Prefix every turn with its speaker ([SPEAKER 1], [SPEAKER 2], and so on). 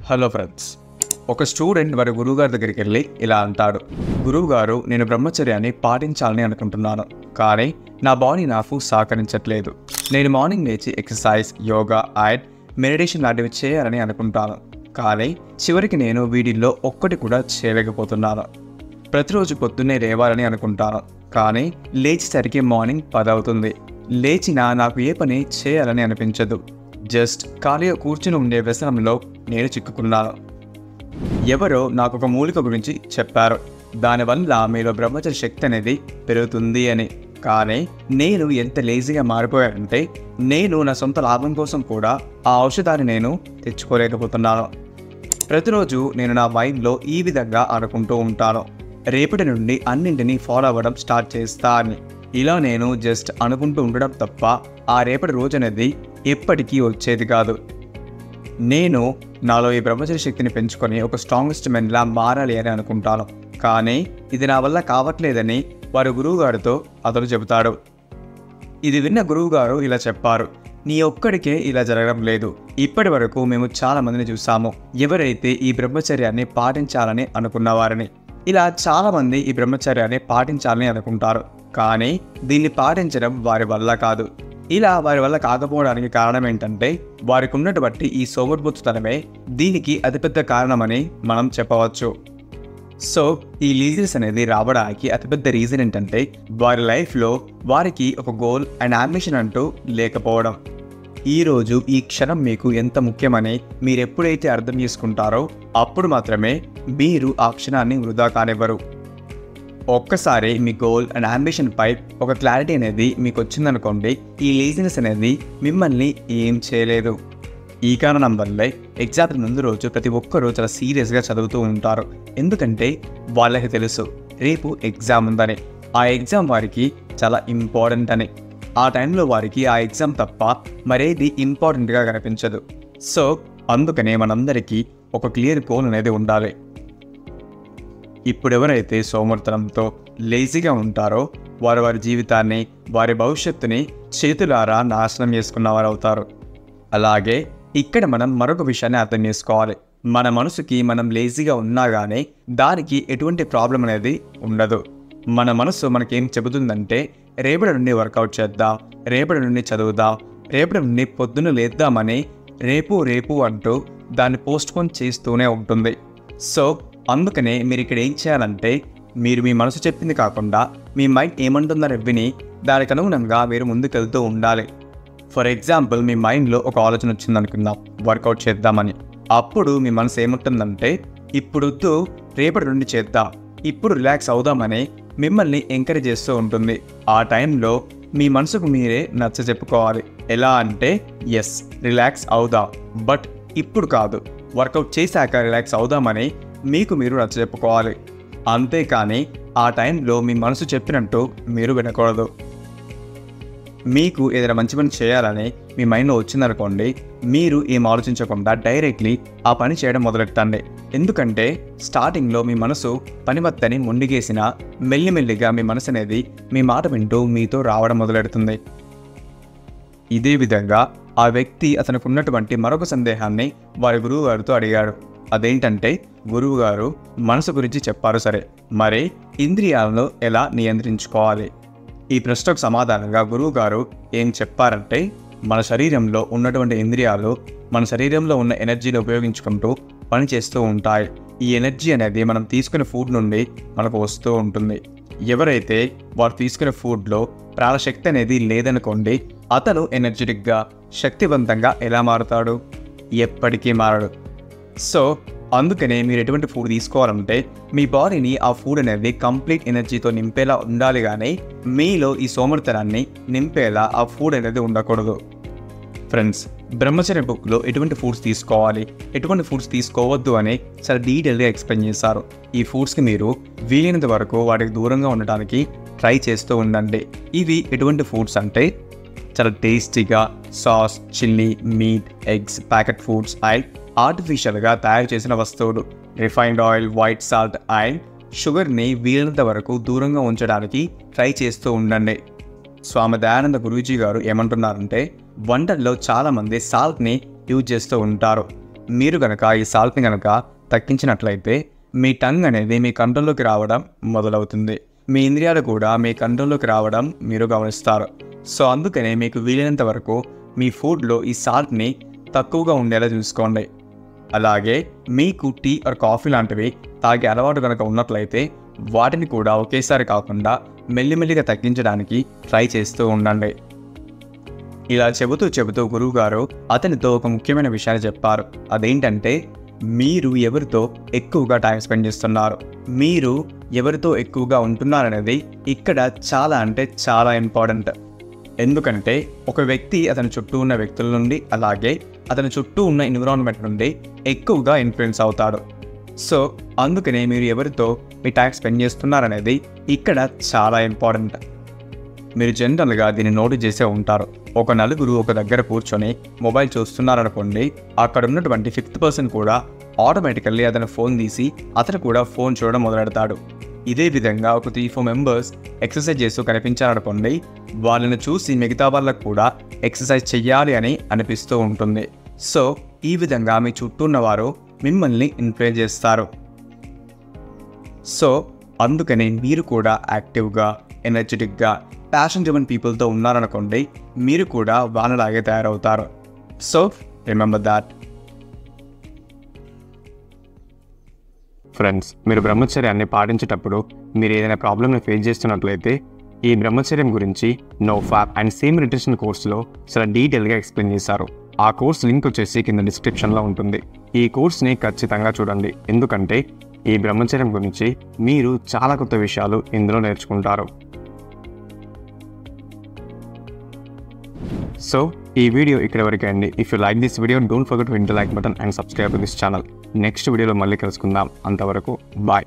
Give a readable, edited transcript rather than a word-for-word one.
[SPEAKER 1] Hello friends. ఒక student వారి గురువుగారి దగ్గరికి వెళ్ళి ఇలా అంటాడు, గురువుగారు, నేను బ్రహ్మచర్యాన్ని పాటించాలని అనుకుంటున్నాను, కానీ నా బాడీ నాకు సహకరించట్లేదు. నేను మార్నింగ్ లేచి ఎక్సర్సైజ్, యోగా అండ్ మెడిటేషన్ లాంటివి చేయాలని అనుకుంటాను, కానీ చివరికి నేను వీటిల్లో ఒక్కటి కూడా చేయలేకపోతున్నాను. ప్రతిరోజు పొద్దున్నే లేవాలని అనుకుంటాను, కానీ లేచేసరికి మార్నింగ్ 10 అవుతుంది. లేచినా నాకు ఏ పని చేయాలని అనిపించదు. జస్ట్ ఖాళీగా కూర్చుని ఉండే వ్యసనంలో నేను చిక్కుకున్నాను. ఎవరో నాకు ఒక మూలిక గురించి చెప్పారు, దానివల్ల మీలో బ్రహ్మచర్య శక్తి అనేది పెరుగుతుంది అని. కానీ నేను ఎంత లేజీగా మారిపోయానంటే నేను నా సొంత లాభం కోసం కూడా ఆ ఔషధాన్ని నేను తెచ్చుకోలేకపోతున్నాను. ప్రతిరోజు నేను నా మైండ్లో ఈ విధంగా అనుకుంటూ ఉంటాను, రేపటి నుండి అన్నింటినీ ఫాలో అవ్వడం స్టార్ట్ చేస్తా అని. ఇలా నేను జస్ట్ అనుకుంటూ ఉండడం తప్ప ఆ రేపటి రోజు అనేది ఎప్పటికీ వచ్చేది కాదు. నేను నాలో ఈ బ్రహ్మచర్య శక్తిని పెంచుకొని ఒక స్ట్రాంగెస్ట్ మెన్లా మారాలి అని అనుకుంటాను, కానీ ఇది నా వల్ల కావట్లేదని వారి గురువుగారితో అతను చెబుతాడు. ఇది విన్న గురువుగారు ఇలా చెప్పారు, నీ ఒక్కడికే ఇలా జరగడం లేదు. ఇప్పటి వరకు మేము చాలా మందిని చూసాము, ఎవరైతే ఈ బ్రహ్మచర్యాన్ని పాటించాలని అనుకున్నవారని. ఇలా చాలామంది ఈ బ్రహ్మచర్యాన్ని పాటించాలని అనుకుంటారు, కానీ దీన్ని పాటించడం వారి వల్ల కాదు. ఇలా వారి వల్ల కాకపోవడానికి కారణం ఏంటంటే వారికి ఉన్నటువంటి ఈ సోమరిపోతుతనమే దీనికి అతిపెద్ద కారణమని మనం చెప్పవచ్చు. సో ఈ లీజర్స్ అనేది రావడానికి అతిపెద్ద రీజన్ ఏంటంటే వారి లైఫ్లో వారికి ఒక గోల్ అండ్ అంబిషన్ అంటూ లేకపోవడం. ఈరోజు ఈ క్షణం మీకు ఎంత ముఖ్యమని మీరు ఎప్పుడైతే అర్థం చేసుకుంటారో అప్పుడు మాత్రమే మీరు ఆ క్షణాన్ని వృధా కానివ్వరు. ఒక్కసారి మీ గోల్ అండ్ అంబిషన్ పై ఒక క్లారిటీ అనేది మీకు వచ్చిందనుకోండి, ఈ లేజినెస్ అనేది మిమ్మల్ని ఏం చేయలేదు. ఈ కారణం వల్లే ఎగ్జామ్ ముందు రోజు ప్రతి ఒక్కరూ చాలా సీరియస్గా చదువుతూ ఉంటారు, ఎందుకంటే వాళ్ళకి తెలుసు రేపు ఎగ్జామ్ ఉందని, ఆ ఎగ్జామ్ వారికి చాలా ఇంపార్టెంట్ అని. ఆ టైంలో వారికి ఆ ఎగ్జామ్ తప్ప మరేది ఇంపార్టెంట్గా కనిపించదు. సో అందుకనే మనందరికీ ఒక క్లియర్ గోల్ అనేది ఉండాలి. ఇప్పుడు ఎవరైతే సోమర్తనంతో లేజీగా ఉంటారో వారు వారి జీవితాన్ని, వారి భవిష్యత్తుని చేతులారా నాశనం చేసుకున్నవారు అవుతారు. అలాగే ఇక్కడ మనం మరొక విషయాన్ని అర్థం చేసుకోవాలి, మన మనసుకి మనం లేజీగా ఉన్నా కానీ దానికి ఎటువంటి ప్రాబ్లం అనేది ఉండదు. మన మనసు మనకేం చెబుతుందంటే రేపటి నుండి వర్కౌట్ చేద్దాం, రేపటి నుండి చదువుదాం, రేపటి నుండి పొద్దున్న లేద్దామని రేపు అంటూ దాన్ని పోస్ట్పోన్ చేస్తూనే ఉంటుంది. సో అందుకనే మీరు ఇక్కడ ఏం చేయాలంటే మీరు మీ మనసు చెప్పింది కాకుండా మీ మైండ్ ఏమంటుందని విని దానికి అనుగుణంగా మీరు ముందుకెళ్తూ ఉండాలి. ఫర్ ఎగ్జాంపుల్, మీ మైండ్లో ఒక ఆలోచన వచ్చింది అనుకుందాం, వర్కౌట్ చేద్దామని. అప్పుడు మీ మనసు ఏముంటుందంటే ఇప్పుడొద్దు, రేపటి నుండి చేద్దాం, ఇప్పుడు రిలాక్స్ అవుదామని మిమ్మల్ని ఎంకరేజ్ చేస్తూ ఉంటుంది. ఆ టైంలో మీ మనసుకు మీరే నచ్చ చెప్పుకోవాలి. ఎలా అంటే ఎస్, రిలాక్స్ అవుదాం, బట్ ఇప్పుడు కాదు, వర్కౌట్ చేశాక రిలాక్స్ అవుదామని మీకు మీరు నచ్చ చెప్పుకోవాలి. అంతేకాని ఆ టైంలో మీ మనసు చెప్పినట్టు మీరు వినకూడదు. మీకు ఏదైనా మంచి పని చేయాలని మీ మైండ్లో వచ్చిందనుకోండి, మీరు ఏం ఆలోచించకుండా డైరెక్ట్లీ ఆ పని చేయడం మొదలెట్టండి. ఎందుకంటే స్టార్టింగ్లో మీ మనసు పనిమత్తని మొండిగేసిన మెల్లిమెల్లిగా మీ మనసు అనేది మీ మాట వింటూ మీతో రావడం మొదలెడుతుంది. ఇదే విధంగా ఆ వ్యక్తి అతనికి ఉన్నటువంటి మరొక సందేహాన్ని వారి గురువు గారితో అడిగాడు. అదేంటంటే, గురువు గారు మనసు గురించి చెప్పారు సరే, మరి ఇంద్రియాలను ఎలా నియంత్రించుకోవాలి? ఈ ప్రశ్నకు సమాధానంగా గురువు గారు ఏం చెప్పారంటే, మన శరీరంలో ఉన్నటువంటి ఇంద్రియాలు మన శరీరంలో ఉన్న ఎనర్జీని ఉపయోగించుకుంటూ పనిచేస్తూ ఉంటాయి. ఈ ఎనర్జీ అనేది మనం తీసుకునే ఫుడ్ నుండి మనకు వస్తూ ఉంటుంది. ఎవరైతే వారు తీసుకునే ఫుడ్లో ప్రాణశక్తి అనేది లేదనుకోండి, అతను ఎనర్జెటిక్గా, శక్తివంతంగా ఎలా మారుతాడు? ఎప్పటికీ మారడు. సో అందుకనే మీరు ఎటువంటి ఫుడ్ తీసుకోవాలంటే మీ బాడీని ఆ ఫుడ్ అనేది కంప్లీట్ ఎనర్జీతో నింపేలా ఉండాలి, కానీ మీలో ఈ సోమరితనాన్ని నింపేలా ఆ ఫుడ్ అనేది ఉండకూడదు. ఫ్రెండ్స్, బ్రహ్మచర్య బుక్లో ఎటువంటి ఫుడ్స్ తీసుకోవాలి, ఎటువంటి ఫుడ్స్ తీసుకోవద్దు అని చాలా డీటెయిల్గా ఎక్స్ప్లెయిన్ చేశారు. ఈ ఫుడ్స్కి మీరు వీలైనంత వరకు వాటికి దూరంగా ఉండటానికి ట్రై చేస్తూ ఉండండి. ఇవి ఎటువంటి ఫుడ్స్ అంటే చాలా టేస్టీగా sauce, chilli, meat, eggs, packet foods and ఆర్టిఫిషియల్గా తయారు చేసిన వస్తువులు, refined oil, white salt and షుగర్ని వీలైనంత వరకు దూరంగా ఉంచడానికి ట్రై చేస్తూ ఉండండి. స్వామి దయానంద గురూజీ గారు ఏమంటున్నారంటే వంటల్లో చాలామంది సాల్ట్ని యూజ్ చేస్తూ ఉంటారు. మీరు కనుక ఈ సాల్ట్ని కనుక తగ్గించినట్లయితే మీ టంగ్ అనేది మీ కంట్రోల్లోకి రావడం మొదలవుతుంది. మీ ఇంద్రియాలు కూడా మీ కంట్రోల్లోకి రావడం మీరు గమనిస్తారు. సో అందుకనే మీకు వీలైనంత వరకు మీ ఫుడ్లో ఈ సాల్ట్ని తక్కువగా ఉండేలా చూసుకోండి. అలాగే మీకు టీ ఆర్ కాఫీ లాంటివి తాగే అలవాటు కనుక ఉన్నట్లయితే వాటిని కూడా ఒకేసారి కాకుండా మెల్లిమెల్లిగా తగ్గించడానికి ట్రై చేస్తూ ఉండండి. ఇలా చెబుతూ గురువుగారు అతనితో ఒక ముఖ్యమైన విషయాన్ని చెప్పారు. అదేంటంటే మీరు ఎవరితో ఎక్కువగా టైం స్పెండ్ చేస్తున్నారు, మీరు ఎవరితో ఎక్కువగా ఉంటున్నారనేది ఇక్కడ చాలా అంటే చాలా ఇంపార్టెంట్. ఎందుకంటే ఒక వ్యక్తి అతని చుట్టూ ఉన్న వ్యక్తుల నుండి అలాగే అతని చుట్టూ ఉన్న ఎన్విరాన్మెంట్ నుండి ఎక్కువగా ఇన్ఫ్లుయెన్స్ అవుతాడు. సో అందుకనే మీరు ఎవరితో మీ టైం స్పెండ్ చేస్తున్నారనేది ఇక్కడ చాలా ఇంపార్టెంట్. మీరు జనరల్గా దీన్ని నోటీస్ చేసే ఉంటారు. ఒక నలుగురు ఒక దగ్గర కూర్చొని మొబైల్ చూస్తున్నారనుకోండి, అక్కడ ఉన్నటువంటి 5th పర్సన్ కూడా ఆటోమేటికల్లీ అతను ఫోన్ తీసి అతను కూడా ఫోన్ చూడడం మొదలెడతాడు. ఇదే విధంగా ఒక 3-4 మెంబర్స్ ఎక్సర్సైజ్ చేస్తూ కనిపించారనుకోండి, వాళ్ళని చూసి మిగతా వాళ్ళకు కూడా ఎక్సర్సైజ్ చెయ్యాలి అని అనిపిస్తూ ఉంటుంది. సో ఈ విధంగా మీ చుట్టూ ఉన్నవారు మిమ్మల్ని ఇన్ఫ్లుయెన్స్ చేస్తారు. సో అందుకని మీరు కూడా యాక్టివ్గా, ఎనర్జెటిక్గా, ప్యాషన్ డ్రివెన్ పీపుల్తో ఉన్నారనుకోండి, మీరు కూడా వాళ్ళలాగే తయారవుతారు. So remember that.
[SPEAKER 2] ఫ్రెండ్స్, మీరు బ్రహ్మచర్యాన్ని పాటించేటప్పుడు మీరు ఏదైనా ప్రాబ్లమ్ని ఫేస్ చేస్తున్నట్లయితే ఈ బ్రహ్మచర్యం గురించి no fap and same nutrition కోర్సులో చాలా డీటెయిల్గా ఎక్స్ప్లెయిన్ చేశారు. ఆ కోర్స్ లింక్ వచ్చేసి కింద డిస్క్రిప్షన్లో ఉంటుంది. ఈ కోర్స్ని ఖచ్చితంగా చూడండి, ఎందుకంటే ఈ బ్రహ్మచర్యం గురించి మీరు చాలా కొత్త విషయాలు ఇందులో నేర్చుకుంటారు. సో ఈ వీడియో ఇక్కడ వరకే అండి. If you like this video don't forget to hit the like button and subscribe to this channel. Next వీడియోలో మళ్ళీ కలుసుకుందాం. అంతవరకు బాయ్.